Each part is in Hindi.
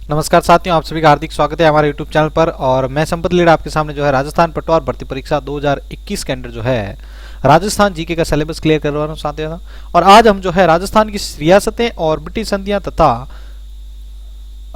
नमस्कार साथियों, आप सभी का हार्दिक स्वागत है हमारे YouTube चैनल पर। और मैं संपत लीड आपके सामने जो है राजस्थान पटवार भर्ती परीक्षा 2021 के अंदर जो है राजस्थान जीके का सिलेबस क्लियर करवा रहा हूँ साथियों। और आज हम जो है राजस्थान की रियासतें और ब्रिटिश संधियां तथा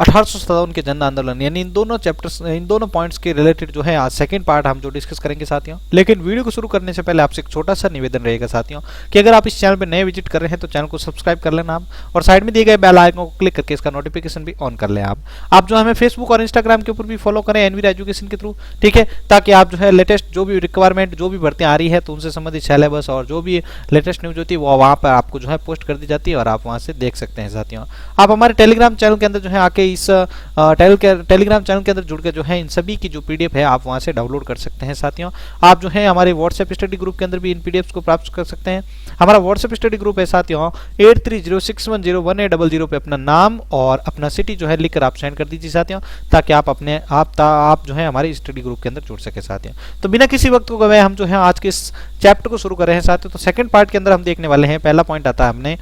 1857 के जन आंदोलन यानी इन दोनों चैप्टर्स, इन दोनों पॉइंट्स के रिलेटेड जो है आज सेकंड पार्ट हम जो डिस्कस करेंगे साथियों। लेकिन वीडियो को शुरू करने से पहले आपसे एक छोटा सा निवेदन रहेगा साथियों कि अगर आप इस चैनल पर नए विजिट कर रहे हैं तो चैनल को सब्सक्राइब कर लेना आप, और साइड में दिए गए बेल आइकन को क्लिक करके इसका नोटिफिकेशन भी ऑन कर लें आप जो हमें फेसबुक और इंस्टाग्राम के ऊपर भी फॉलो करें एनवीर एजुकेशन के थ्रू, ठीक है, ताकि आप जो है लेटेस्ट जो भी रिक्वायरमेंट जो भी भर्तियां आ रही है तो उनसे संबंधित सिलेबस और जो भी लेटेस्ट न्यूज होती है वो वहाँ पर आपको जो है पोस्ट कर दी जाती है और आप वहाँ से देख सकते हैं साथियों। आप हमारे टेलीग्राम चैनल के अंदर जो है आके इस टेलीग्राम चैनल के अंदर जुड़ के जो है इन सभी की जो पीडीएफ है आप वहां से डाउनलोड कर सकते हैं साथियों। आप जो है हमारे व्हाट्सएप स्टडी ग्रुप के अंदर भी इन पीडीएफ को प्राप्त कर सकते हैं। हमारा व्हाट्सएप स्टडी ग्रुप है साथियों 8306101800 पे अपना नाम और अपना सिटी जो है लिखकर आप सेंड कर दीजिए साथियों, ताकि आप जो है हमारे स्टडी ग्रुप के अंदर जुड़ सके साथियों। तो बिना किसी वक्त को गए हम जो है आज के इस चैप्टर को शुरू कर रहे हैं साथियों। तो सेकंड पार्ट के अंदर हम देखने वाले हैं, पहला पॉइंट आता है हमने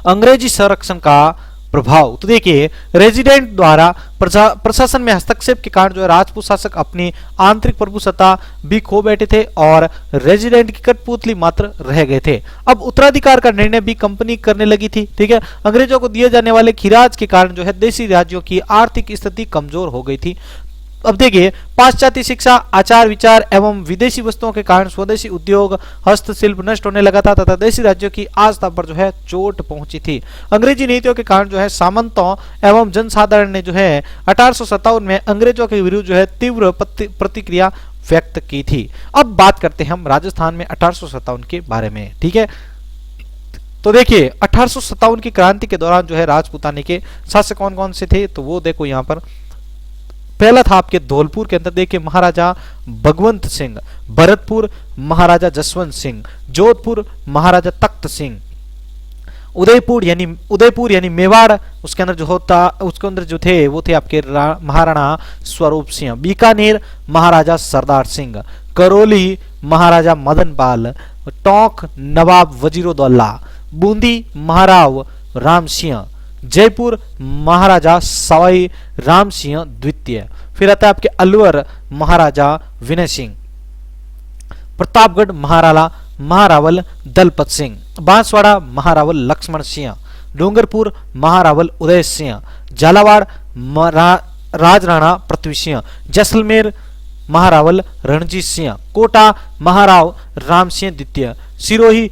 अंग्रेजी संरक्षण का प्रभाव। तो देखिए, रेजिडेंट द्वारा प्रशासन में हस्तक्षेप के कारण जो है राजपूत शासक अपनी आंतरिक प्रभुसत्ता भी खो बैठे थे और रेजिडेंट की कठपुतली मात्र रह गए थे। अब उत्तराधिकार का निर्णय भी कंपनी करने लगी थी, ठीक है। अंग्रेजों को दिए जाने वाले खिराज के कारण जो है देशी राज्यों की आर्थिक स्थिति कमजोर हो गई थी। अब देखिए, पाश्चात्य शिक्षा, आचार विचार एवं विदेशी वस्तुओं के कारण स्वदेशी उद्योग हस्तशिल्प नष्ट होने लगा था तथा देशी राज्यों की आस्था पर जो है चोट पहुंची थी। अंग्रेजी नीतियों के कारण जो है सामंतों एवं जनसाधारण ने जो है 1857 में अंग्रेजों के विरुद्ध जो है तीव्र प्रतिक्रिया व्यक्त की थी। अब बात करते हैं हम राजस्थान में 1857 के बारे में, ठीक है। तो देखिए, 1857 की क्रांति के दौरान जो है राजपूताने के शासक कौन कौन से थे, तो वो देखो यहाँ पर पहला था आपके धौलपुर के अंदर देखिए महाराजा भगवंत सिंह, भरतपुर महाराजा जसवंत सिंह, जोधपुर महाराजा तख्त सिंह, उदयपुर यानी मेवाड़ उसके अंदर जो होता उसके अंदर जो थे वो थे आपके महाराणा स्वरूप सिंह, बीकानेर महाराजा सरदार सिंह, करौली महाराजा मदन पाल, टोंक नवाब वजीरुद्दौला, बूंदी महाराव राम सिंह, जयपुर महाराजा सवाई राम सिंह द्वितीय, फिर आता है आपके अलवर महाराजा विनय सिंह, प्रतापगढ़ महारावल दलपत सिंह, बांसवाड़ा महारावल लक्ष्मण सिंह, डूंगरपुर महारावल उदय सिंह, झालावाड़ राजराणा पृथ्वी सिंह, जैसलमेर महारावल रणजीत सिंह, कोटा महाराव राम सिंह द्वितीय, सिरोही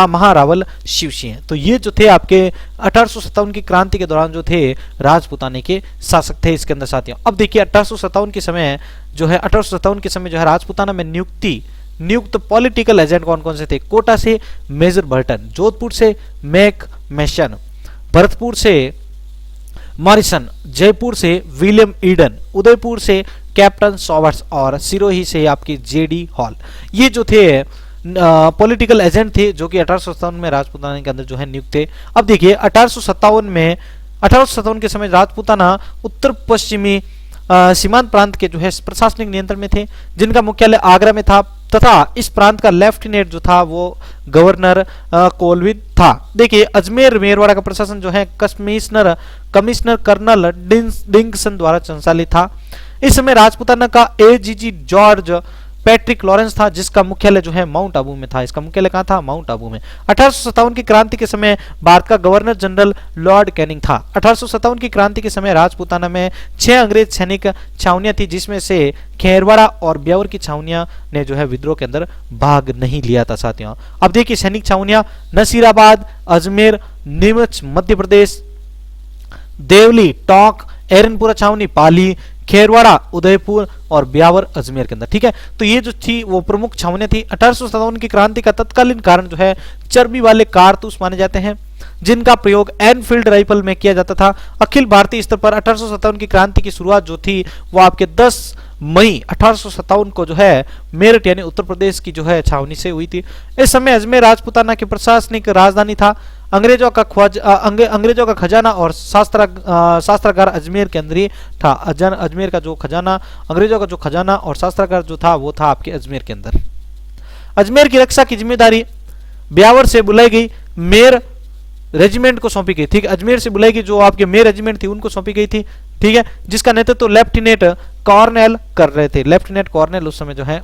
महारावल शिव सिंह। तो ये जो थे आपके 1857 की क्रांति के दौरान जो थे राजपूताने के शासक थे इसके अंदर साथियों। अब देखिए 1857 के समय जो है राजपूताना में नियुक्त पॉलिटिकल एजेंट कौन कौन से थे। कोटा से मेजर बर्टन, जोधपुर से मैक मैशन, भरतपुर से मॉरिसन, जयपुर से विलियम ईडन, उदयपुर से कैप्टन सॉवर्ट्स और सिरोही से आपकी जेडी हॉल। ये जो थे पॉलिटिकल एजेंट थे जो कि 1857 में राजपूताना के अंदर जो है नियुक्त थे। अब देखिए 1857 के समय राजपूताना उत्तर पश्चिमी सीमांत प्रांत के जो है प्रशासनिक नियंत्रण में थे, जिनका मुख्यालय आगरा में था तथा इस प्रांत का लेफ्टिनेंट जो था वो गवर्नर कोलविद था। देखिए, अजमेर मेरवाड़ा का प्रशासन जो है कमिश्नर कर्नल डिंगसन द्वारा संचालित था। इस समय राजपूताना का एजीजी जॉर्ज पैट्रिक लॉरेंस था, जिसका मुख्यालय जो है माउंट आबू में था। इसका मुख्यालय कहां था? माउंट आबू में। 1857 की क्रांति के समय भारत का गवर्नर जनरल लॉर्ड कैनिंग था। 1857 की क्रांति के समय राजपूताना में 6 अंग्रेज सैनिक छावनियां थी, जिसमें से खेरवाड़ा और ब्यावर की छावनियां ने जो है विद्रोह के अंदर भाग नहीं लिया था साथियों। अब देखिए, सैनिक छावनियां नसीराबाद, अजमेर, नीमच मध्य प्रदेश, देवली, टोंक, एरनपुरा छावनी, पाली, खेरवाड़ा, उदयपुर और ब्यावर अजमेर के अंदर, ठीक है। तो ये जो थी वो प्रमुख छावनियां थी। 1857 की क्रांति का तत्कालीन कारण जो है चर्बी वाले कारतूस माने जाते हैं, जिनका प्रयोग एनफील्ड राइफल में किया जाता था। अखिल भारतीय स्तर पर 1857 की क्रांति की शुरुआत जो थी वो आपके 10 मई 1857 को जो है मेरठ यानी उत्तर प्रदेश की जो है छावनी से हुई थी। इस समय अजमेर राजपूताना की प्रशासनिक राजधानी था। अंग्रेजों का खजाना और शास्त्रागार अजमेर के अंदर ही था। अजमेर का जो खजाना, अंग्रेजों का जो खजाना और शास्त्रागार जो था वो था आपके अजमेर के अंदर। अजमेर की रक्षा की जिम्मेदारी ब्यावर से बुलाई गई मेयर रेजिमेंट को सौंपी गई, ठीक है, अजमेर से बुलाई गई, जो आपके मे रेजिमेंट थी उनको सौंपी गई थी, ठीक है, जिसका नेतृत्व तो लेफ्टिनेंट कॉर्नेल कर रहे थे। लेफ्टिनेंट कॉर्नेल उस समय जो है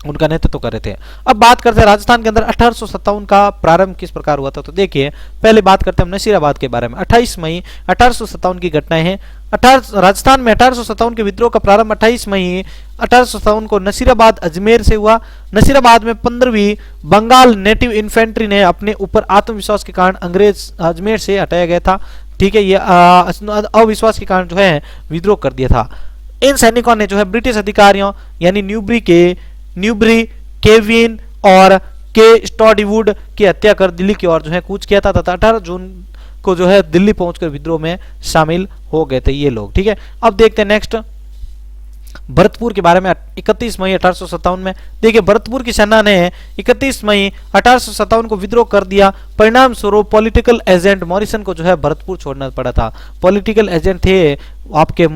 उनका नेतृत्व कर रहे थे। अब बात करते हैं राजस्थान के अंदर 1857 का प्रारंभ किस प्रकार हुआ था। तो देखिए पहले बात करते हैं हम नसीराबाद के बारे में। 28 मई 1857 की घटनाएं हैं। राजस्थान में 1857 के विद्रोह का प्रारंभ 28 मई 1857 को नसीराबाद अजमेर से हुआ। नसीराबाद में 15वीं बंगाल नेटिव इन्फेंट्री ने अपने ऊपर आत्मविश्वास के कारण अंग्रेज अजमेर से हटाया गया था, ठीक है, ये अविश्वास के कारण जो है विद्रोह कर दिया था। इन सैनिकों ने जो है ब्रिटिश अधिकारियों यानी न्यूबरी, केविन और के स्टॉडीवुड की हत्या कर दिल्ली की ओर जो है कूच किया था तथा 18 जून को जो है दिल्ली पहुंचकर विद्रोह में शामिल हो गए थे ये लोग, ठीक है। अब देखते हैं नेक्स्ट भरतपुर के बारे में। 31 मई 1857 में देखिए भरतपुर की सेना ने 31 मई 1857 को विद्रोह कर दिया। परिणाम स्वरूप पॉलिटिकल एजेंट मॉरिसन को जो है भरतपुर छोड़ना पड़ा था। पॉलिटिकल एजेंट थे आपके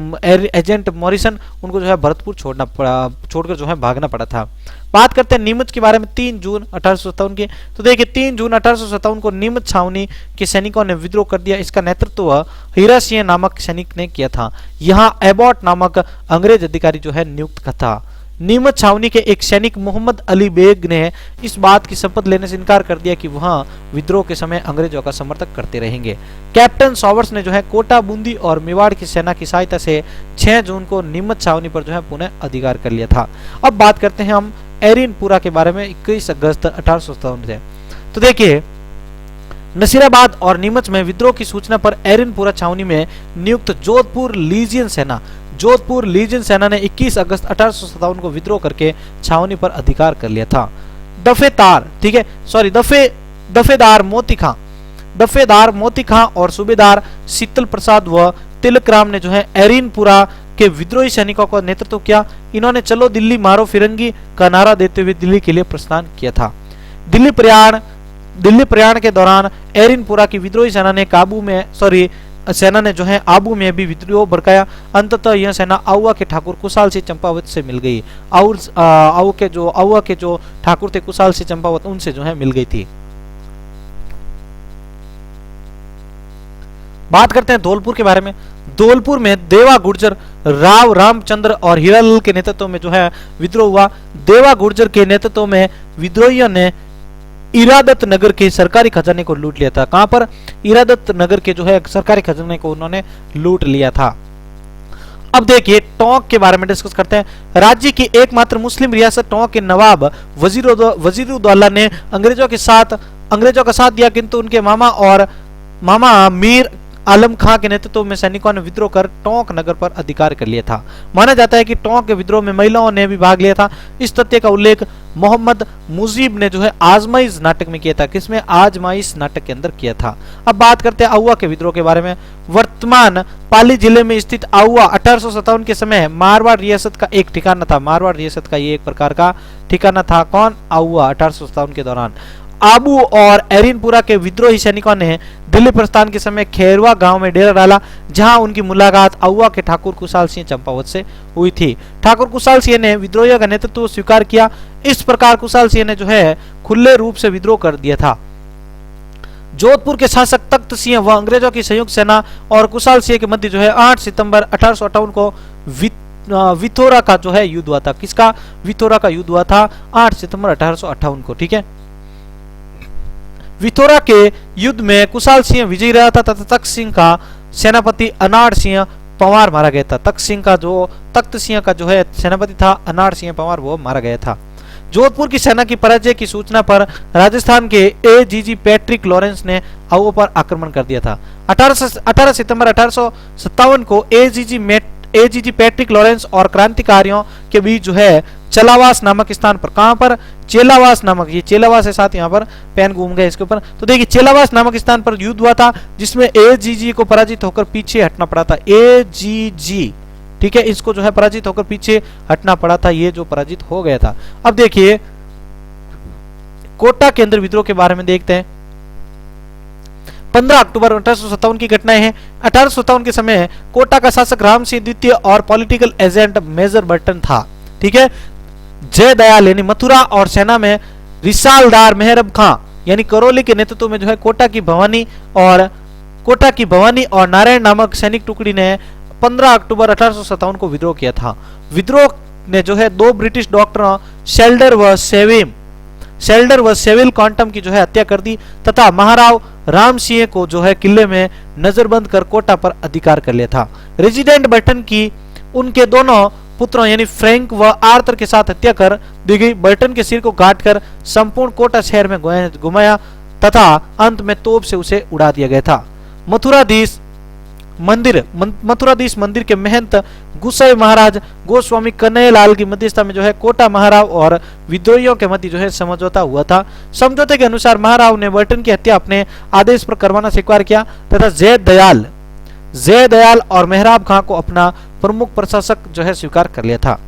एजेंट मॉरिसन, उनको जो है भरतपुर छोड़कर जो है भागना पड़ा था। बात करते हैं नीमच के बारे में 3 जून 1857 की। तो देखिए 3 जून 1857 को नीमच छावनी के सैनिकों ने विद्रोह कर दिया। इसका नेतृत्व हीरा सिंह नामक सैनिक ने किया था। यहाँ एबॉट नामक अंग्रेज अधिकारी जो है नियुक्त था। नीमच छावनी के एक सैनिक मोहम्मद अली बेग ने इस बात की शपथ लेने से इनकार कर दिया कि वहां विद्रोह के समय अंग्रेजों का समर्थन करते रहेंगे। कैप्टन सॉवर्स ने जो है कोटा, बूंदी और मेवाड़ की सेना की सहायता से 6 जून को नीमच छावनी पर जो है पुनः अधिकार कर लिया था। अब बात करते हैं हम एरिनपुरा के बारे में। 21 अगस्त 1857 से तो देखिए नसीराबाद और नीमच में विद्रोह की सूचना पर एरिनपुरा छावनी में नियुक्त जोधपुर लीजियन सेना ने 21 अगस्त 1857 को विद्रोह करके छावनी पर अधिकार कर लिया था। दफेदार मोती खां और सूबेदार शीतल प्रसाद व तिलक राम ने जो है एरिनपुरा के विद्रोही सैनिकों का नेतृत्व किया। इन्होंने चलो दिल्ली मारो फिरंगी का नारा देते हुए दिल्ली के लिए प्रस्थान किया था। दिल्ली प्रयाण के दौरान एरिनपुरा की विद्रोही सेना ने जो है आबू में भी विद्रोह भड़काया। अंततः यह सेना आउवा के ठाकुर कुशाल सिंह चंपावत से मिल गई। आउवा के जो ठाकुर थे कुशाल सिंह चंपावत, उनसे जो है मिल गई थी। बात करते हैं धौलपुर के बारे में। धौलपुर में देवा गुर्जर, राव रामचंद्र और हीरालाल के नेतृत्व में जो है विद्रोह हुआ। देवा गुर्जर के नेतृत्व में विद्रोहियों ने इरादत नगर के सरकारी खजाने को लूट लिया था। कहां पर? इरादत नगर के जो है सरकारी खजाने को उन्होंने लूट लिया था। अब देखिए टोंक के बारे में डिस्कस करते हैं। राज्य की एकमात्र मुस्लिम रियासत टोंक के नवाब वजीरुद्दौला ने अंग्रेजों का साथ दिया, किंतु उनके मामा मीर आलम खां के नेतृत्व में सैनिकों ने विद्रोह कर टोंक नगर पर अधिकार कर लिया था। माना जाता है कि टोंक के विद्रोह में महिलाओं ने भी भाग लिया था। इस तथ्य का उल्लेख मोहम्मद मुजीब ने जो है आजमाइश नाटक में किया था। किसमें? आजमाइश नाटक के अंदर किया था। अब बात करते हैं आउवा के विद्रोह के बारे में। वर्तमान पाली जिले में स्थित आउवा 1857 के समय मारवाड़ रियासत का एक ठिकाना था। मारवाड़ रियासत का ये एक प्रकार का ठिकाना था। कौन? आउवा। 1857 के दौरान आबू और एरिनपुरा के विद्रोही सैनिकों ने दिल्ली प्रस्थान के समय खेरवा गांव में डेरा डाला, जहां उनकी मुलाकात आउवा के ठाकुर कुशाल सिंह चंपावत से हुई थी। ठाकुर कुशाल सिंह ने विद्रोहियों का नेतृत्व स्वीकार किया। इस प्रकार कुशाल सिंह ने जो है खुले रूप से विद्रोह कर दिया था। जोधपुर के शासक तख्त सिंह व अंग्रेजों की संयुक्त सेना और कुशाल सिंह के मध्य जो है 8 सितंबर 1858 को विथोरा का जो है युद्ध हुआ था। किसका? विथोरा का युद्ध हुआ था 8 सितंबर 1858 को। ठीक है, विथोरा के युद्ध में कुशाल सिंह विजयी रहा था तथा तख्त सिंह का सेनापति अनाड़ सिंह पंवार मारा गया था। तख्त सिंह का जो है सेनापति था अनाड़ सिंह पंवार, वो मारा गया था। जोधपुर की सेना की पराजय की सूचना पर राजस्थान के एजीजी पैट्रिक लॉरेंस ने आउवा पर आक्रमण कर दिया था। 18 सितंबर 1857 को एजीजी पैट्रिक लॉरेंस और क्रांतिकारियों के बीच जो है चेलावास नामक स्थान पर, कहां पर? चेलावास नामक, ये चेलावास है, साथ यहाँ पर पेन घूम गए इसके ऊपर। तो देखिए चेलावास नामक स्थान पर युद्ध हुआ था, जिसमें एजीजी को पराजित होकर पीछे हटना पड़ा था। एजीजी, ठीक है, इसको जो है पराजित होकर पीछे हटना पड़ा था, ये जो पराजित हो गया था। अब देखिए कोटा केंद्र विद्रोह के बारे में देखते हैं। 15 अक्टूबर 1857 की घटनाएं हैं। 1857 के समय कोटा का शासक राम सिंह द्वितीय और पॉलिटिकल एजेंट मेजर बर्टन था। ठीक है, जय दयाल यानी मथुरा और सेना में रिसालदार मेहरब खां यानी करौली के नेतृत्व में जो है कोटा की भवानी और नारायण नामक सैनिक टुकड़ी ने 15 अक्टूबर 1857 को विद्रोह किया था। विद्रोह ने जो है 2 ब्रिटिश डॉक्टरों शेल्डर व सेविल क्वांटम की जो है हत्या कर दी तथा महाराव राम सिंह को जो है किले में नजरबंद कर कोटा पर अधिकार कर लिया था। रेजिडेंट बर्टन की उनके दोनों पुत्रों यानी फ्रैंक व आर्थर के साथ हत्या कर दी गई। बर्टन के सिर को काटकर संपूर्ण कोटा शहर में घुमाया तथा अंत में तोप से उसे उड़ा दिया गया था। मथुराधीश मंदिर के महंत गुसाई महाराज गोस्वामी कन्हैयालाल की मध्यस्थता में जो है कोटा महाराव और विद्रोहियों के मध्य जो है समझौता हुआ था। समझौते के अनुसार महाराव ने बर्टन की हत्या अपने आदेश पर करवाना स्वीकार किया तथा जयदयाल और मेहराब खां को अपना प्रमुख प्रशासक जो है स्वीकार कर लिया था।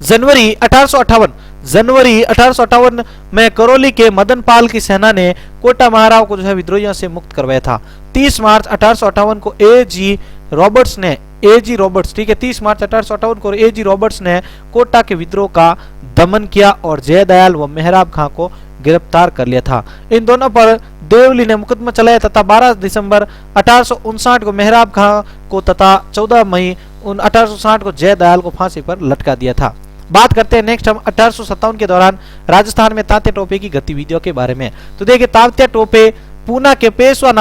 जनवरी 1858 में करौली के मदनपाल की सेना ने कोटा महाराव को जो है विद्रोहियों से मुक्त करवाया था। 30 मार्च 1858 को एजी रॉबर्ट्स ठीक है 30 मार्च 1858 को एजी रॉबर्ट्स ने कोटा के विद्रोह का दमन किया और जयदयाल व मेहराब खां को गिरफ्तार कर लिया था। इन दोनों पर देवली ने मुकदमा चलाया तथा 12 दिसंबर 1859 को मेहराब खां को तथा 14 मई 1860 को जयदयाल को फांसी पर लटका दिया था। बात करते हैं नेक्स्ट हम 1857 के दौरान राजस्थान में तात्या टोपे की गतिविधियों के बारे में। तो देखिए तात्या टोपे पूना के पेशवा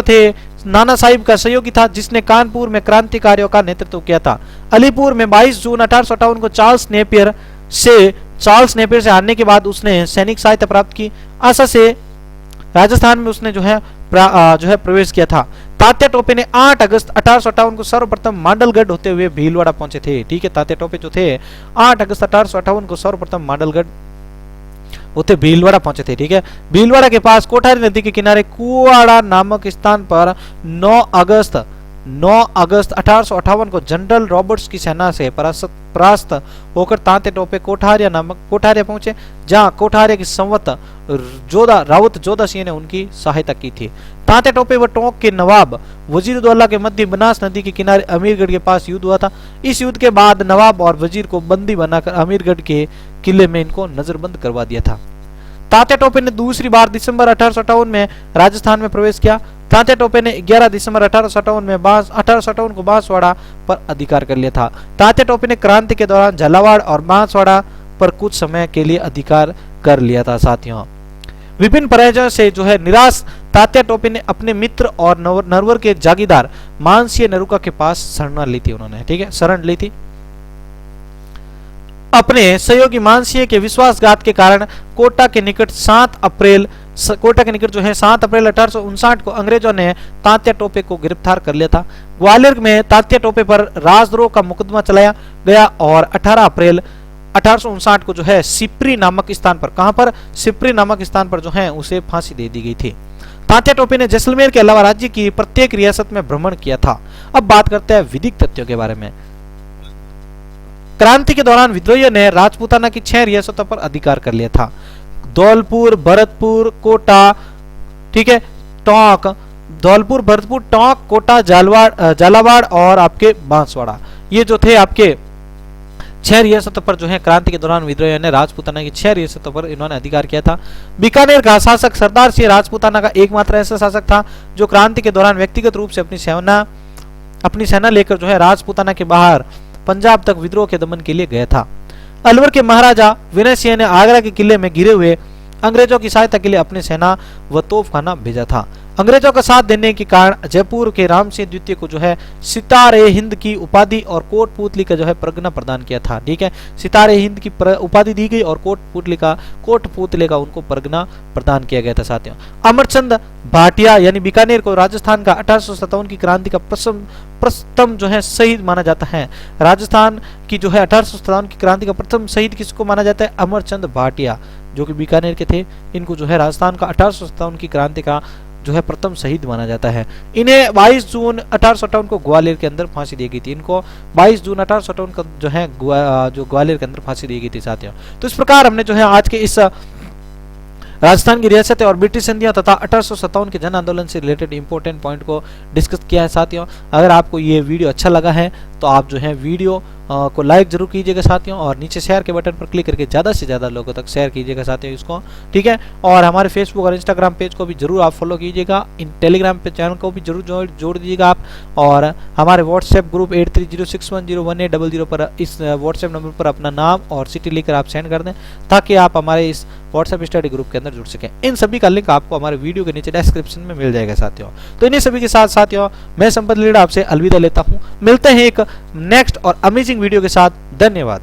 थे। नाना साहिब का सहयोगी था जिसने कानपुर में क्रांतिकारियों का नेतृत्व किया था। अलीपुर में 22 जून 1858 को चार्ल्स नेपियर से हारने के बाद उसने सैनिक सहायता प्राप्त की। आशा से राजस्थान में उसने जो है प्रवेश किया था। तात्या टोपे ने 8 अगस्त 1858 को सर्वप्रथम मांडलगढ़ होते हुए भीलवाड़ा पहुंचे थे। ठीक है तात्या टोपे जो थे 8 अगस्त 1858 को सर्वप्रथम मांडलगढ़ होते भीलवाड़ा पहुंचे थे। ठीक है भीलवाड़ा के पास कोठारी नदी के किनारे कुआड़ा नामक स्थान पर 9 अगस्त 1858 को जनरल रॉबर्ट्स की सेना से परास्त होकर तात्या टोपे कोठारिया पहुंचे जहां कोठारिया की संवत रावत जोधा सिंह ने उनकी सहायता की थी। तात्या टोपे व टोंक के नवाब वजीरुद्दौला के मध्य बनास नदी के किनारे अमीरगढ़ के पास युद्ध हुआ था। इस युद्ध के बाद नवाब और वजीर को बंदी बनाकर अमीरगढ़ के किले में इनको नजरबंद करवा दिया था। तात्या टोपे ने दूसरी बार दिसंबर 1858 में राजस्थान में प्रवेश किया। तात्या टोपे ने 11 दिसंबर 1858 को बांसवाड़ा पर अधिकार कर लिया था। तात्या टोपे ने क्रांति के दौरान झालावाड़ और बांसवाड़ा पर कुछ समय के लिए अधिकार कर लिया था। साथियों विभिन्न पराजयों से जो है निराश तात्या टोपे ने अपने मित्र और नरवर के जागीरदार मानसिंह नरूका के पास शरण ली थी। उन्होंने ठीक है शरण ली थी। अपने सहयोगी मानसिंह के विश्वासघात के कारण कोटा के निकट 7 अप्रैल 1859 को अंग्रेजों ने तात्या टोपे को गिरफ्तार कर लिया था। ग्वालियर में तात्या टोपे पर राजद्रोह का मुकदमा चलाया गया और 18 अप्रैल 1859 को जो है सिप्री नामक स्थान पर जो है उसे फांसी दे दी गई थी। तात्या टोपे ने जैसलमेर के अलावा राज्य की प्रत्येक रियासत में भ्रमण किया था। अब बात करते हैं विधिक तथ्यों के बारे में। क्रांति के दौरान विद्रोहियों ने राजपूताना की 6 रियासतों पर अधिकार कर लिया था। धौलपुर, भरतपुर, कोटा, ठीक है टोंक, कोटा, झालावाड़ और आपके बांसवाड़ा, ये जो थे आपके 6 रियासतों पर जो है क्रांति के दौरान विद्रोहियों ने राजपूताना की 6 रियासतों पर इन्होंने अधिकार किया था। बीकानेर का शासक सरदार सिंह राजपूताना का एकमात्र ऐसा शासक था जो क्रांति के दौरान व्यक्तिगत रूप से अपनी सेना लेकर जो है राजपूताना के बाहर पंजाब तक विद्रोह के दमन के लिए गया था। अलवर के महाराजा विनय सिंह ने आगरा के किले में घिरे हुए अंग्रेजों की सहायता के लिए अपनी सेना व तोपखाना भेजा था। अंग्रेजों का साथ देने के कारण जयपुर के राम सिंह द्वितीय को जो है सितारे हिंद की उपाधि और कोटपुतली का जो है परगना प्रदान किया था। ठीक है सितारे हिंद की उपाधि दी गई और कोटपुतले का उनको परगना प्रदान किया गया था। साथियों अमरचंद भाटिया यानी बीकानेर को राजस्थान का 1857 की क्रांति का प्रथम जो है शहीद माना जाता है। राजस्थान की जो है 1857 की क्रांति का प्रथम शहीद किसको माना जाता है? अमरचंद भाटिया जो कि बीकानेर के थे। इनको जो है राजस्थान का 1857 की क्रांति का जो है प्रथम शहीद माना जाता है। इन्हें 22 जून 1858 को ग्वालियर के अंदर फांसी दी गई थी। इनको 22 जून 1858 को जो है ग्वालियर के अंदर फांसी दी गई थी। साथियों तो इस प्रकार हमने जो है आज के इस राजस्थान की रियासतें और ब्रिटिश संधियां तथा 1857 के जन आंदोलन से रिलेटेड इंपॉर्टेंट पॉइंट को डिस्कस किया है। साथियों अगर आपको ये वीडियो अच्छा लगा है तो आप जो है वीडियो को लाइक जरूर कीजिएगा साथियों, और नीचे शेयर के बटन पर क्लिक करके ज़्यादा से ज़्यादा लोगों तक शेयर कीजिएगा साथियों इसको, ठीक है। और हमारे फेसबुक और इंस्टाग्राम पेज को भी जरूर आप फॉलो कीजिएगा, इन टेलीग्राम पे चैनल को भी जरूर जोड़ दीजिएगा आप, और हमारे व्हाट्सएप ग्रुप 8306101800 पर इस व्हाट्सएप नंबर पर अपना नाम और सिटी लिखकर आप सेंड कर दें, ताकि आप हमारे इस व्हाट्सएप स्टडी ग्रुप के अंदर जुड़ सकें। इन सभी का लिंक आपको हमारे वीडियो के नीचे डिस्क्रिप्शन में मिल जाएगा साथियों। तो इन्हीं सभी के साथ साथियों मैं संपत लीड़ा आपसे अलविदा लेता हूं। मिलते हैं एक नेक्स्ट और अमेजिंग वीडियो के साथ। धन्यवाद।